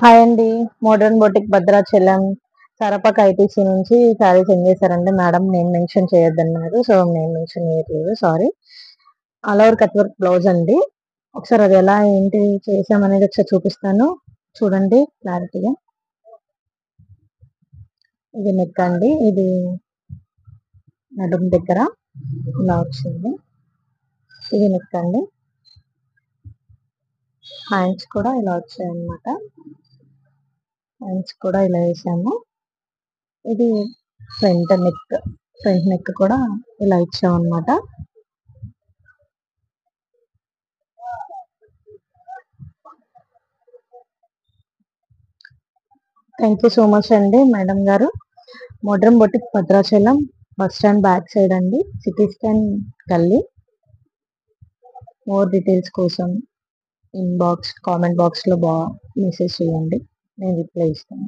Hi అండి. Modern boutique Bhadrachalam సరపక ITC నుంచి sari send చేశారండి మేడం. నేను మెన్షన్ చేయొద్దన్నారు. సో నేను మెన్షన్ చేయట్లేదు, sorry. All over cut work blouse అండి. ఒకసారి అది ఎలా ఏంటి చేసామనేది ఒకసారి చూపిస్తాను, చూడండి క్లారిటీగా. ఇది నెక్ అండి, ఇది నడుము దగ్గర ఇలా వచ్చింది. ఇది నెక్ అండి, హ్యాండ్స్ కూడా ఇలా వచ్చాయి అన్నమాట. హ్యాండ్స్ కూడా ఇలా వేసాము. ఇది ఫ్రంట్ నెక్, ఫ్రంట్ నెక్ కూడా ఇలా ఇచ్చాం అనమాట. థ్యాంక్ యూ సో మచ్ అండి మేడం గారు. Modern boutique Bhadrachalam bus stand back side అండి, సిటీ స్కాన్ గల్లీ. మోర్ డీటెయిల్స్ కోసం కామెంట్ బాక్స్లో మెసేజ్ చేయండి, నేను రిప్లై ఇస్తాను.